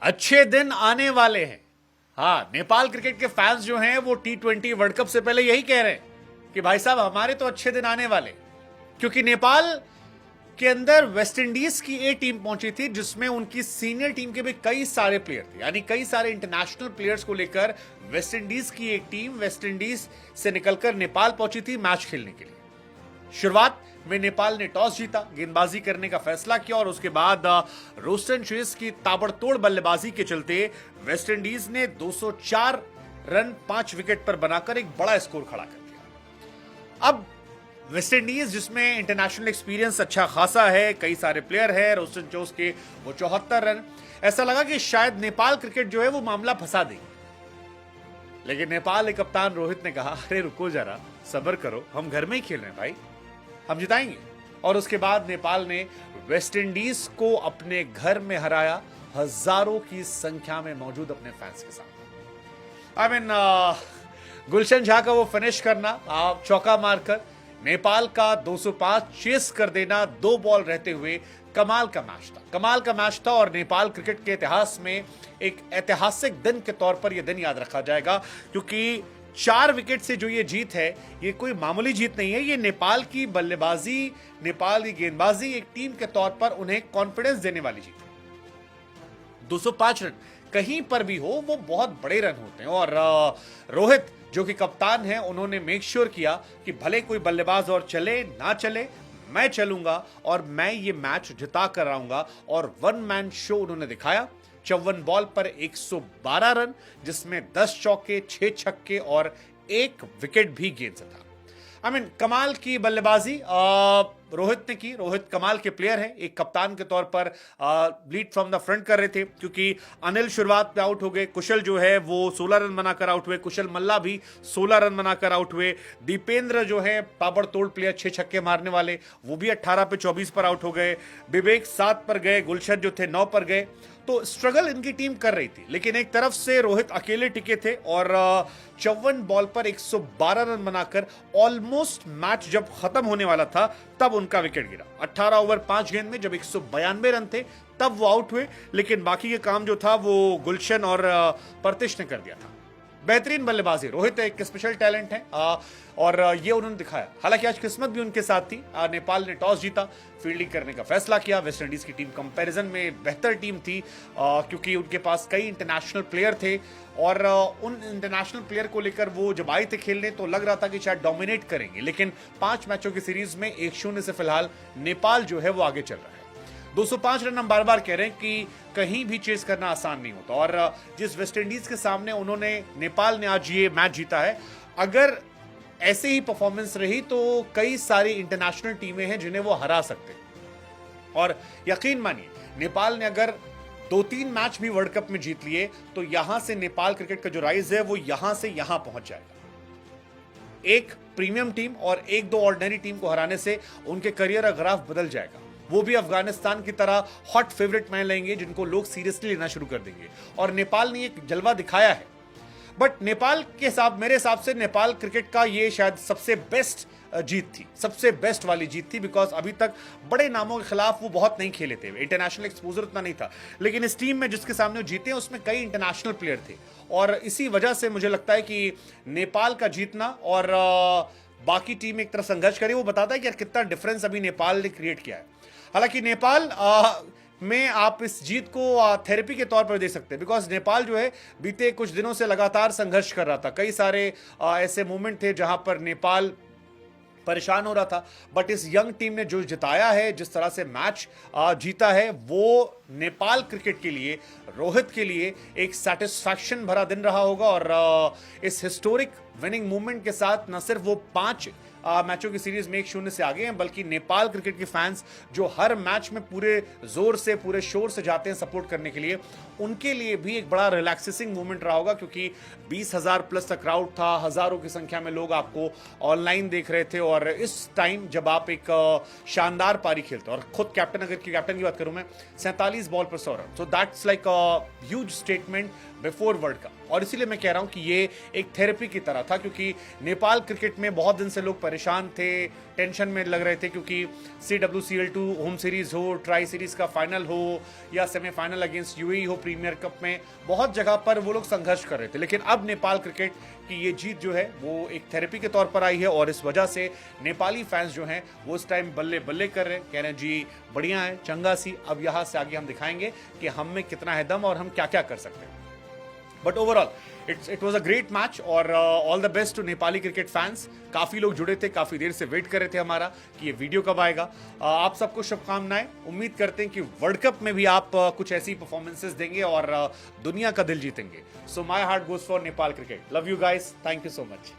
अच्छे दिन आने वाले हैं। हाँ, नेपाल क्रिकेट के फैंस जो हैं वो T20 वर्ल्ड कप से पहले यही कह रहे हैं कि भाई साहब हमारे तो अच्छे दिन आने वाले, क्योंकि नेपाल के अंदर वेस्ट इंडीज की ए टीम पहुंची थी जिसमें उनकी सीनियर टीम के भी कई सारे प्लेयर थे, यानी कई सारे इंटरनेशनल प्लेयर्स को लेकर वेस्ट इंडीज की एक टीम वेस्ट इंडीज से निकलकर नेपाल पहुंची थी मैच खेलने के लिए। शुरुआत में नेपाल ने टॉस जीता, गेंदबाजी करने का फैसला किया और उसके बाद रोस्टन चेस की ताबड़तोड़ बल्लेबाजी के चलते वेस्ट इंडीज ने 204 रन 5 विकेट पर बनाकर एक बड़ा स्कोर खड़ा कर दिया। अब वेस्ट इंडीज जिसमें इंटरनेशनल एक्सपीरियंस अच्छा खासा है, कई सारे प्लेयर है, रोस्टन चोस के वो 74 रन, ऐसा लगा कि शायद नेपाल क्रिकेट जो है वो मामला फंसा देगी। लेकिन नेपाल के कप्तान रोहित ने कहा, अरे रुको जरा, सब्र करो, हम घर में ही खेल रहे हैं भाई, हम जिताएंगे। और उसके बाद नेपाल ने वेस्ट इंडीज को अपने घर में हराया, हजारों की संख्या में मौजूद अपने फैंस के साथ। आई मीन गुलशन झा का वो फिनिश करना, चौका मारकर नेपाल का 205 चेस कर देना 2 बॉल रहते हुए, कमाल का मैच था और नेपाल क्रिकेट के इतिहास में एक ऐतिहासिक दिन के तौर पर यह दिन याद रखा जाएगा, क्योंकि 4 विकेट से जो ये जीत है, ये कोई मामूली जीत नहीं है। ये नेपाल की बल्लेबाजी, नेपाल की गेंदबाजी, एक टीम के तौर पर उन्हें कॉन्फिडेंस देने वाली जीत है। 205 रन कहीं पर भी हो वो बहुत बड़े रन होते हैं और रोहित जो कि कप्तान है, उन्होंने मेक श्योर किया कि भले कोई बल्लेबाज और चले ना चले, मैं चलूंगा और मैं ये मैच जिता कर आऊंगा। और 1 मैन शो उन्होंने दिखाया। 54 बॉल पर 112 रन, जिसमें 10 चौके, 6 छक्के और 1 विकेट भी गेंद से था। आई मीन कमाल की बल्लेबाजी रोहित ने की। रोहित कमाल के प्लेयर है, एक कप्तान के तौर पर लीड फ्रॉम द फ्रंट कर रहे थे, क्योंकि अनिल शुरुआत पे आउट हो गए, कुशल जो है वो 16 रन बनाकर आउट हुए, कुशल मल्ला भी 16 रन बनाकर आउट हुए, दीपेंद्र जो है ताबड़तोड़ प्लेयर, 6 छक्के मारने वाले, वो भी 18 पे 24 पर आउट हो गए, विवेक 7 पर गए, गुलशन जो थे 9 पर गए। तो स्ट्रगल इनकी टीम कर रही थी, लेकिन एक तरफ से रोहित अकेले टिके थे और 54 बॉल पर 112 रन बनाकर ऑलमोस्ट मैच जब खत्म होने वाला था तब उनका विकेट गिरा। 18 ओवर 5 गेंद में जब 192 रन थे तब वो आउट हुए, लेकिन बाकी के काम जो था वो गुलशन और परतिश ने कर दिया था। बेहतरीन बल्लेबाजी, रोहित एक स्पेशल टैलेंट है और ये उन्होंने दिखाया। हालांकि आज किस्मत भी उनके साथ थी। नेपाल ने टॉस जीता, फील्डिंग करने का फैसला किया। वेस्ट इंडीज की टीम कंपैरिजन में बेहतर टीम थी, क्योंकि उनके पास कई इंटरनेशनल प्लेयर थे और उन इंटरनेशनल प्लेयर को लेकर वो जब आए थे खेलने तो लग रहा था कि शायद डोमिनेट करेंगे, लेकिन 5 मैचों की सीरीज में 1-0 से फिलहाल नेपाल जो है वो आगे चल रहा है। 205 रन हम बार बार कह रहे हैं कि कहीं भी चेस करना आसान नहीं होता और जिस वेस्ट इंडीज के सामने उन्होंने, नेपाल ने आज ये मैच जीता है, अगर ऐसे ही परफॉर्मेंस रही तो कई सारी इंटरनेशनल टीमें हैं जिन्हें वो हरा सकते हैं। और यकीन मानिए, नेपाल ने अगर 2-3 मैच भी वर्ल्ड कप में जीत लिए तो यहां से नेपाल क्रिकेट का जो राइज है वो यहां से यहां पहुंच जाएगा। एक प्रीमियम टीम और 1-2 ऑर्डिनरी टीम को हराने से उनके करियर का ग्राफ बदल जाएगा। वो भी अफगानिस्तान की तरह हॉट फेवरेट मान लेंगे जिनको लोग सीरियसली लेना शुरू कर देंगे। और नेपाल ने एक जलवा दिखाया है, बट नेपाल के हिसाब, मेरे हिसाब से नेपाल क्रिकेट का ये शायद सबसे बेस्ट जीत थी, सबसे बेस्ट वाली जीत थी, बिकॉज अभी तक बड़े नामों के खिलाफ वो बहुत नहीं खेले थे, इंटरनेशनल एक्सपोजर उतना नहीं था, लेकिन इस टीम में जिसके सामने वो जीते उसमें कई इंटरनेशनल प्लेयर थे और इसी वजह से मुझे लगता है कि नेपाल का जीतना और बाकी टीम एक तरह संघर्ष करी, वो बताता है कि यार कितना डिफरेंस अभी नेपाल ने क्रिएट किया है। हालांकि नेपाल में आप इस जीत को थेरेपी के तौर पर दे सकते हैं, बिकॉज नेपाल जो है बीते कुछ दिनों से लगातार संघर्ष कर रहा था। कई सारे ऐसे मोमेंट थे जहां पर नेपाल परेशान हो रहा था, बट इस यंग टीम ने जो जिताया है, जिस तरह से मैच जीता है, वो नेपाल क्रिकेट के लिए, रोहित के लिए एक सेटिस्फैक्शन भरा दिन रहा होगा। और इस हिस्टोरिक विनिंग मूवमेंट के साथ न सिर्फ वो 5 मैचों की सीरीज में 1-0 से आगे हैं, बल्कि नेपाल क्रिकेट के फैंस जो हर मैच में पूरे जोर से, पूरे शोर से जाते हैं सपोर्ट करने के लिए, उनके लिए भी एक बड़ा रिलैक्सिंग मूवमेंट रहा होगा, क्योंकि 20,000 प्लस तक क्राउड था, हजारों की संख्या में लोग आपको ऑनलाइन देख रहे थे। और इस टाइम जब आप एक शानदार पारी खेलते हो, और खुद कैप्टन, अगर कैप्टन की बात करूं मैं, 47 बॉल पर 100 run, so that's like a huge statement before world cup. और इसीलिए मैं कह रहा हूं कि ये एक थेरेपी की तरह था, क्योंकि नेपाल क्रिकेट में बहुत दिन से लोग परेशान परेशान थे, टेंशन में लग रहे थे, क्योंकि CWCL2 होम सीरीज हो, ट्राई सीरीज का फाइनल हो या सेमीफाइनल अगेंस्ट यूएई हो प्रीमियर कप में, बहुत जगह पर वो लोग संघर्ष कर रहे थे। लेकिन अब नेपाल क्रिकेट की ये जीत जो है वो एक थेरेपी के तौर पर आई है, और इस वजह से नेपाली फैंस जो हैं वो इस टाइम बल्ले बल्ले कर रहे हैं, कह रहे हैं जी बढ़िया है, चंगा सी, अब यहाँ से आगे हम दिखाएंगे कि हम में कितना है दम और हम क्या क्या कर सकते हैं। But overall it was a great match, और all the best to Nepali cricket fans. काफी लोग जुड़े थे, काफी देर से वेट कर रहे थे हमारा कि ये वीडियो कब आएगा। आप सबको शुभकामनाएं, उम्मीद करते हैं कि वर्ल्ड कप में भी आप कुछ ऐसी परफॉर्मेंसेस देंगे और दुनिया का दिल जीतेंगे। So my heart goes for Nepal cricket. Love you guys, thank you so much.